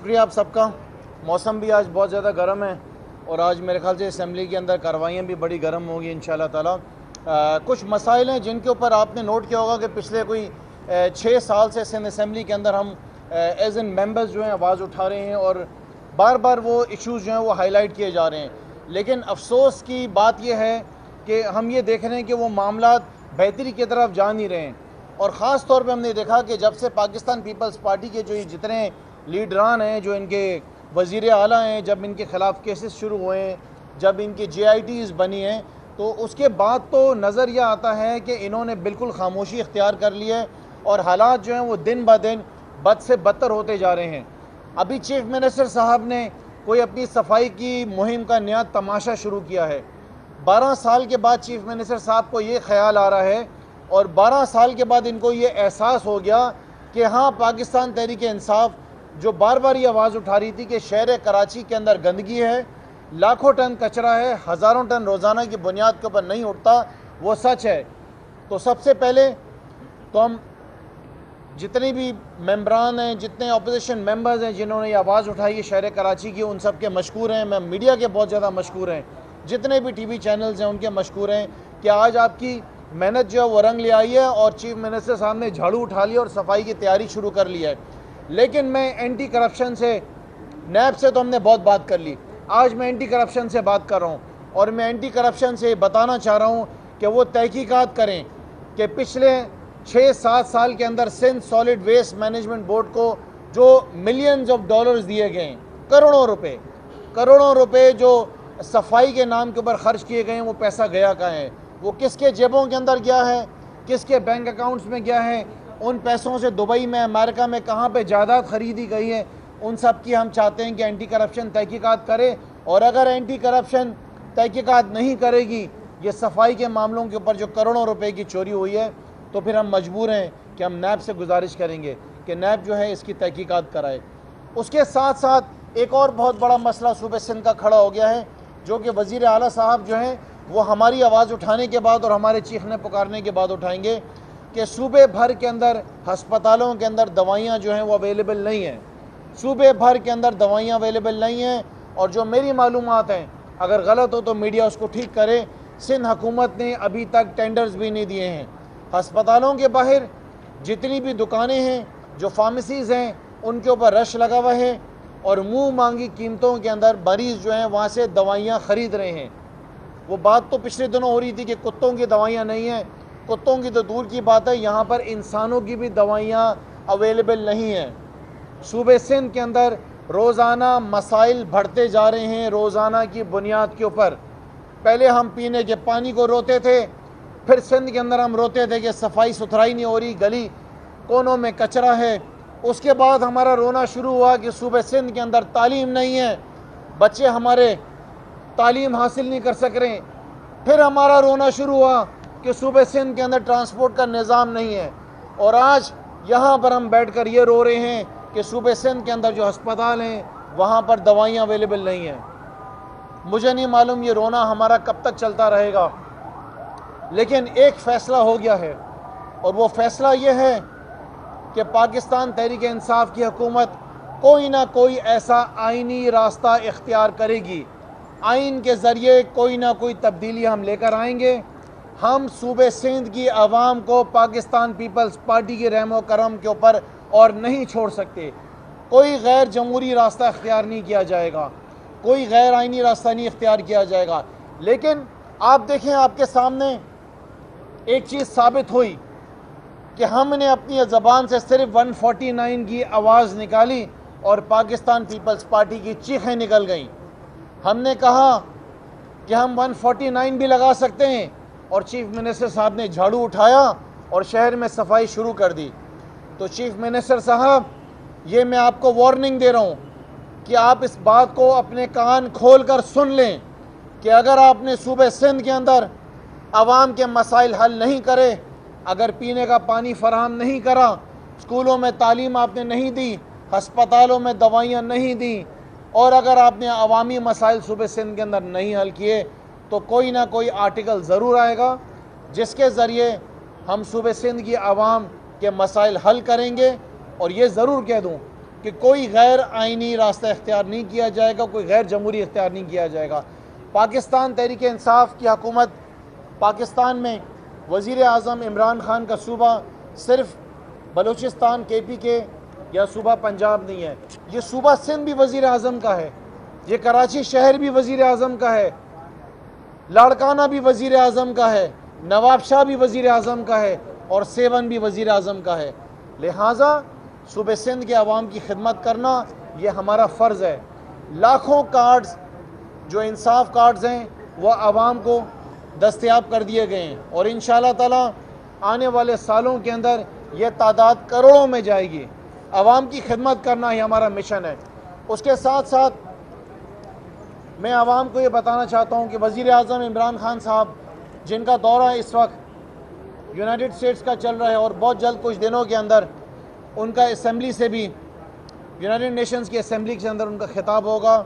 शुक्रिया आप सबका। मौसम भी आज बहुत ज़्यादा गर्म है और आज मेरे ख्याल से असम्बली के अंदर कार्रवाइयाँ भी बड़ी गर्म होंगी इंशाल्लाह ताला। कुछ मसाइल हैं जिनके ऊपर आपने नोट किया होगा कि पिछले कोई 6 साल से सिंध असम्बली के अंदर हम एज इन मेंबर्स जो हैं आवाज़ उठा रहे हैं और बार बार वो इश्यूज़ जो हैं वो हाईलाइट किए जा रहे हैं। लेकिन अफसोस की बात यह है कि हम ये देख रहे हैं कि वो मामला बेहतरी की तरफ जा नहीं रहे हैं। और ख़ास तौर पे हमने देखा कि जब से पाकिस्तान पीपल्स पार्टी के जो ये जितने लीडरान हैं, जो इनके वज़ीर आला हैं, जब इनके ख़िलाफ़ केसेस शुरू हुए हैं, जब इनकी JITs बनी हैं, तो उसके बाद तो नज़र यह आता है कि इन्होंने बिल्कुल खामोशी इख्तियार कर ली है और हालात जो हैं वो दिन ब दिन बद से बदतर होते जा रहे हैं। अभी चीफ मिनिस्टर साहब ने कोई अपनी सफाई की मुहिम का नया तमाशा शुरू किया है। 12 साल के बाद चीफ मिनिस्टर साहब को ये ख्याल आ रहा है और 12 साल के बाद इनको ये एहसास हो गया कि हाँ, पाकिस्तान तहरीक इंसाफ जो बार बार ये आवाज़ उठा रही थी कि शहर कराची के अंदर गंदगी है, लाखों टन कचरा है, हज़ारों टन रोज़ाना की बुनियाद के ऊपर नहीं उठता, वो सच है। तो सबसे पहले तो हम जितने भी मेंबरान हैं, जितने अपोजिशन मेंबर्स हैं जिन्होंने ये आवाज़ उठाई है शहर कराची की, उन सब के मशकूर हैं। मैं मीडिया के बहुत ज़्यादा मशकूर हैं, जितने भी TV चैनल्स हैं उनके मशकूर हैं कि आज आपकी मेहनत जो है वो रंग ले आई है और चीफ मिनिस्टर साहब ने झाड़ू उठा लिया और सफाई की तैयारी शुरू कर ली है। लेकिन मैं एंटी करप्शन से, नैब से तो हमने बहुत बात कर ली, आज मैं एंटी करप्शन से बात कर रहा हूँ और मैं एंटी करप्शन से बताना चाह रहा हूँ कि वो तहकीकात करें कि पिछले 6-7 साल के अंदर Sindh solid waste management board को जो मिलियंस ऑफ डॉलर्स दिए गए हैं, करोड़ों रुपए जो सफाई के नाम के ऊपर खर्च किए गए हैं, वो पैसा गया कहाँ है, वो किसके जेबों के अंदर गया है, किसके बैंक अकाउंट्स में गया है, उन पैसों से दुबई में, अमेरिका में कहाँ पे जायदाद खरीदी गई है, उन सब की हम चाहते हैं कि एंटी करप्शन तहकीकात करे। और अगर एंटी करप्शन तहकीकात नहीं करेगी ये सफाई के मामलों के ऊपर जो करोड़ों रुपए की चोरी हुई है, तो फिर हम मजबूर हैं कि हम नैब से गुजारिश करेंगे कि नैब जो है इसकी तहकीकात कराए। उसके साथ साथ एक और बहुत बड़ा मसला सूबे सिंध का खड़ा हो गया है, जो कि वज़ीर आला साहब जो हैं वो हमारी आवाज़ उठाने के बाद और हमारे चीफ ने पुकारने के बाद उठाएंगे कि सूबे भर के अंदर हस्पतालों के अंदर दवाइयाँ जो हैं वो अवेलेबल नहीं हैं, सूबे भर के अंदर दवाइयाँ अवेलेबल नहीं हैं। और जो मेरी मालूमात हैं, अगर गलत हो तो मीडिया उसको ठीक करे, सिंध हुकूमत ने अभी तक टेंडर्स भी नहीं दिए हैं। हस्पतालों के बाहर जितनी भी दुकानें हैं, जो फार्मेसीज़ हैं, उनके ऊपर रश लगा हुआ है और मुँह मांगी कीमतों के अंदर मरीज़ जो हैं वहाँ से दवाइयाँ ख़रीद रहे हैं। वो बात तो पिछले दिनों हो रही थी कि कुत्तों की दवाइयाँ नहीं हैं, कुत्तों की तो दूर की बात है, यहाँ पर इंसानों की भी दवाइयाँ अवेलेबल नहीं हैं। सूबे सिंध के अंदर रोज़ाना मसाइल बढ़ते जा रहे हैं, रोज़ाना की बुनियाद के ऊपर। पहले हम पीने के पानी को रोते थे, फिर सिंध के अंदर हम रोते थे कि सफाई सुथराई नहीं हो रही, गली कोनों में कचरा है। उसके बाद हमारा रोना शुरू हुआ कि सूबे सिंध के अंदर तालीम नहीं है, बच्चे हमारे तालीम हासिल नहीं कर सक रहे। फिर हमारा रोना शुरू हुआ कि सूबे सिंध के अंदर ट्रांसपोर्ट का निज़ाम नहीं है। और आज यहाँ पर हम बैठ कर ये रो रहे हैं कि सूबे सिंध के अंदर जो अस्पताल हैं वहाँ पर दवाइयाँ अवेलेबल नहीं हैं। मुझे नहीं मालूम ये रोना हमारा कब तक चलता रहेगा, लेकिन एक फ़ैसला हो गया है और वो फ़ैसला ये है कि पाकिस्तान तहरीक इंसाफ की हुकूमत कोई ना कोई ऐसा आइनी रास्ता इख्तियार करेगी, आइन के ज़रिए कोई ना कोई तब्दीली हम लेकर आएंगे। हम सूबे सिंध की आवाम को पाकिस्तान पीपल्स पार्टी के रहमो करम के ऊपर और नहीं छोड़ सकते। कोई गैर जमहूरी रास्ता इख्तियार नहीं किया जाएगा, कोई गैर आइनी रास्ता नहीं इख्तियार किया जाएगा। लेकिन आप देखें, आपके सामने एक चीज़ साबित हुई कि हमने अपनी ज़बान से सिर्फ 149 की आवाज़ निकाली और पाकिस्तान पीपल्स पार्टी की चीखें निकल गईं। हमने कहा कि हम 149 भी लगा सकते हैं और चीफ मिनिस्टर साहब ने झाड़ू उठाया और शहर में सफाई शुरू कर दी। तो चीफ मिनिस्टर साहब, ये मैं आपको वार्निंग दे रहा हूँ कि आप इस बात को अपने कान खोल कर सुन लें कि अगर आपने सूबे सिंध के अंदर आवाम के मसाइल हल नहीं करे, अगर पीने का पानी फराहम नहीं करा, स्कूलों में तालीम आपने नहीं दी, हस्पतालों में दवाइयाँ नहीं दी, और अगर आपने अवामी मसाइल सूबे सिंध के अंदर नहीं हल किए, तो कोई ना कोई आर्टिकल ज़रूर आएगा जिसके ज़रिए हम सूबे सिंध की आवाम के मसाइल हल करेंगे। और ये ज़रूर कह दूँ कि कोई गैर आइनी रास्ता इख्तियार नहीं किया जाएगा, कोई गैर जमहूरी इख्तियार नहीं किया जाएगा। पाकिस्तान तहरीक इंसाफ की हुकूमत पाकिस्तान में वज़ीर आज़म इमरान खान का सूबा सिर्फ बलूचिस्तान KPK या सूबा पंजाब नहीं है, ये सूबा सिंध भी वज़ीर आज़म का है, ये कराची शहर भी वज़ीर आज़म का है, लाड़काना भी वज़ीर आज़म का है, नवाबशाह भी वज़ीर आज़म का है और सेवन भी वज़ीर आज़म का है। लिहाजा सूबे सिंध के अवाम की खिदमत करना ये हमारा फ़र्ज़ है। लाखों कार्ड्स जो इंसाफ कार्ड्स हैं वह आवाम को दस्तयाब कर दिए गए हैं और इंशाअल्लाह ताला आने वाले सालों के अंदर यह तादाद करोड़ों में जाएगी। आवाम की खिदमत करना ही हमारा मिशन है। उसके साथ साथ मैं आवाम को ये बताना चाहता हूँ कि वज़ीर आज़म इमरान खान साहब जिनका दौरा इस वक्त यूनाइटेड स्टेट्स का चल रहा है और बहुत जल्द कुछ दिनों के अंदर उनका असम्बली से भी यूनाइटेड नेशंस की असम्बली के अंदर उनका खिताब होगा।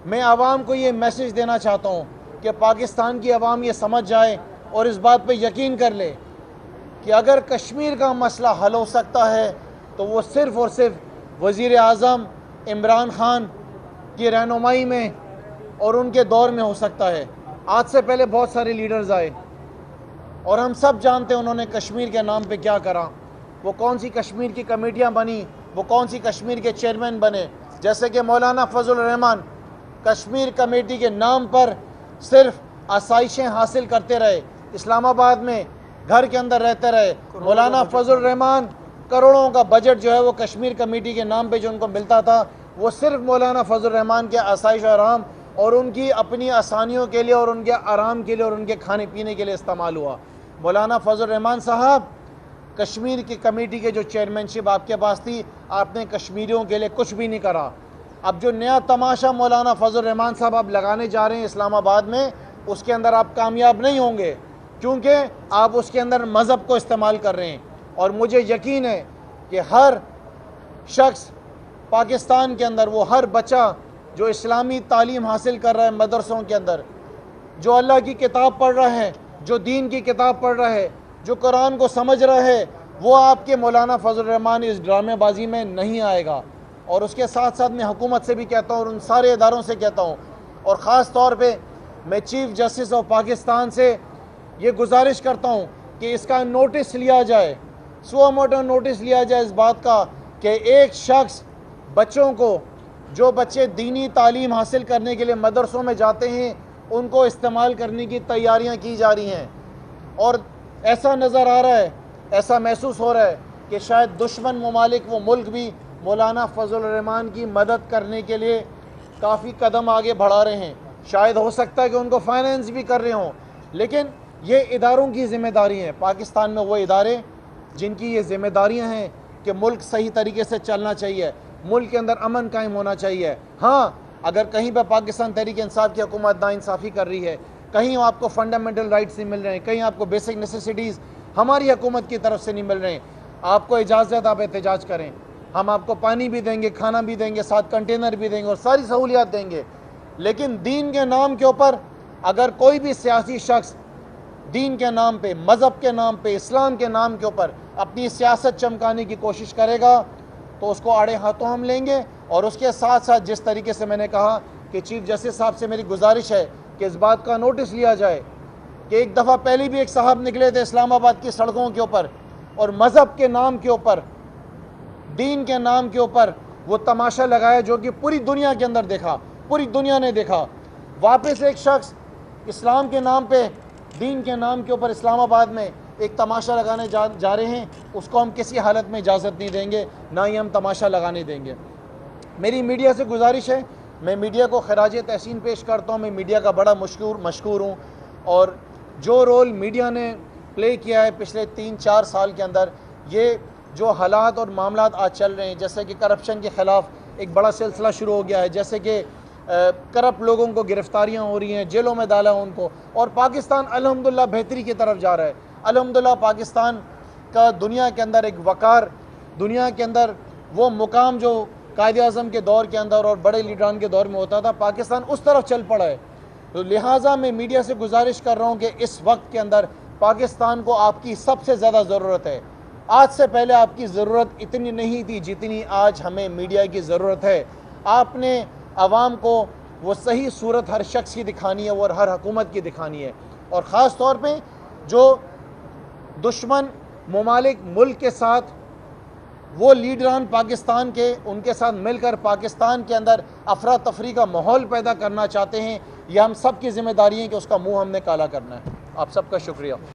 मैं आवाम को ये मैसेज देना चाहता हूँ कि पाकिस्तान की आवाम ये समझ जाए और इस बात पे यकीन कर ले कि अगर कश्मीर का मसला हल हो सकता है तो वो सिर्फ़ और सिर्फ वज़ीर आज़म इमरान खान की रहनुमाई में और उनके दौर में हो सकता है। आज से पहले बहुत सारे लीडर्स आए और हम सब जानते हैं उन्होंने कश्मीर के नाम पे क्या करा। वो कौन सी कश्मीर की कमेटियां बनी, वो कौन सी कश्मीर के चेयरमैन बने। जैसे कि मौलाना फजल रहमान कश्मीर कमेटी के नाम पर सिर्फ आसाइशें हासिल करते रहे, इस्लामाबाद में घर के अंदर रहते रहे। मौलाना फजल रहमान करोड़ों का बजट जो है वो कश्मीर कमेटी के नाम पे जो उनको मिलता था वो सिर्फ मौलाना फजल रहमान के आसाइश और आराम और उनकी अपनी आसानियों के लिए और उनके आराम के लिए और उनके खाने पीने के लिए इस्तेमाल हुआ। मौलाना फजल रहमान साहब कश्मीर की कमेटी के जो चेयरमैनशिप आपके पास थी, आपने कश्मीरियों के लिए कुछ भी नहीं करा। अब जो नया तमाशा मौलाना फजल रहमान साहब आप लगाने जा रहे हैं इस्लामाबाद में, उसके अंदर आप कामयाब नहीं होंगे क्योंकि आप उसके अंदर मज़हब को इस्तेमाल कर रहे हैं। और मुझे यकीन है कि हर शख्स पाकिस्तान के अंदर, वो हर बच्चा जो इस्लामी तालीम हासिल कर रहा है मदरसों के अंदर, जो अल्लाह की किताब पढ़ रहा है, जो दीन की किताब पढ़ रहा है, जो कुरान को समझ रहा है, वो आपके मौलाना फजल रहमान इस ड्रामेबाजी में नहीं आएगा। और उसके साथ साथ मैं हुकूमत से भी कहता हूँ और उन सारे इदारों से कहता हूँ और ख़ास तौर पे मैं चीफ जस्टिस ऑफ पाकिस्तान से ये गुजारिश करता हूँ कि इसका नोटिस लिया जाए, सुओ मोटो नोटिस लिया जाए इस बात का कि एक शख्स बच्चों को, जो बच्चे दीनी तालीम हासिल करने के लिए मदरसों में जाते हैं, उनको इस्तेमाल करने की तैयारियां की जा रही हैं। और ऐसा नज़र आ रहा है, ऐसा महसूस हो रहा है कि शायद दुश्मन ममालिक वो मुल्क भी मौलाना फजल रहमान की मदद करने के लिए काफ़ी कदम आगे बढ़ा रहे हैं। शायद हो सकता है कि उनको फाइनेंस भी कर रहे हों, लेकिन ये इदारों की ज़िम्मेदारी है। पाकिस्तान में वो इदारे जिनकी ये ज़िम्मेदारियाँ हैं कि मुल्क सही तरीके से चलना चाहिए, मुल्क के अंदर अमन कायम होना चाहिए। हाँ, अगर कहीं पर पाकिस्तान तहरीक इंसाफ की हुकूमत नाइंसाफ़ी कर रही है, कहीं आपको फंडामेंटल राइट्स नहीं मिल रहे हैं, कहीं आपको बेसिक नेसेसिटीज़ हमारी हुकूमत की तरफ से नहीं मिल रहे हैं, आपको इजाज़त, आप एहतजाज करें, हम आपको पानी भी देंगे, खाना भी देंगे, साथ कंटेनर भी देंगे और सारी सहूलियात देंगे। लेकिन दीन के नाम के ऊपर अगर कोई भी सियासी शख्स दीन के नाम पे, मज़हब के नाम पे, इस्लाम के नाम के ऊपर अपनी सियासत चमकाने की कोशिश करेगा तो उसको आड़े हाथों हम लेंगे। और उसके साथ साथ जिस तरीके से मैंने कहा कि चीफ जस्टिस साहब से मेरी गुजारिश है कि इस बात का नोटिस लिया जाए कि एक दफ़ा पहले भी एक साहब निकले थे इस्लामाबाद की सड़कों के ऊपर और मज़हब के नाम के ऊपर, दीन के नाम के ऊपर वो तमाशा लगाया जो कि पूरी दुनिया के अंदर देखा, पूरी दुनिया ने देखा। वापस एक शख्स इस्लाम के नाम पे, दीन के नाम के ऊपर इस्लामाबाद में एक तमाशा लगाने जा रहे हैं, उसको हम किसी हालत में इजाज़त नहीं देंगे, ना ही हम तमाशा लगाने देंगे। मेरी मीडिया से गुजारिश है, मैं मीडिया को खराज तहसीन पेश करता हूँ। मैं मीडिया का बड़ा मशकूर हूँ और जो रोल मीडिया ने प्ले किया है पिछले 3-4 साल के अंदर, ये जो हालात और मामलात आज चल रहे हैं, जैसे कि करप्शन के ख़िलाफ़ एक बड़ा सिलसिला शुरू हो गया है, जैसे कि करप्ट लोगों को गिरफ्तारियां हो रही हैं, जेलों में डाला उनको, और पाकिस्तान अल्हम्दुलिल्लाह बेहतरी की तरफ जा रहा है। अल्हम्दुलिल्लाह पाकिस्तान का दुनिया के अंदर एक वक़ार, दुनिया के अंदर वो मुकाम जो कायद-ए-आज़म के दौर के अंदर और बड़े लीडरान के दौर में होता था, पाकिस्तान उस तरफ चल पड़ा है। तो लिहाजा मैं मीडिया से गुजारिश कर रहा हूँ कि इस वक्त के अंदर पाकिस्तान को आपकी सबसे ज़्यादा ज़रूरत है। आज से पहले आपकी ज़रूरत इतनी नहीं थी जितनी आज हमें मीडिया की ज़रूरत है। आपने आवाम को वो सही सूरत हर शख्स की दिखानी है और हर हुकूमत की दिखानी है, और ख़ास तौर पे जो दुश्मन ममालिक मुल्क के साथ वो लीडरान पाकिस्तान के उनके साथ मिलकर पाकिस्तान के अंदर अफरा तफरी का माहौल पैदा करना चाहते हैं, यह हम सब की जिम्मेदारी है कि उसका मुंह हमने काला करना है। आप सबका शुक्रिया।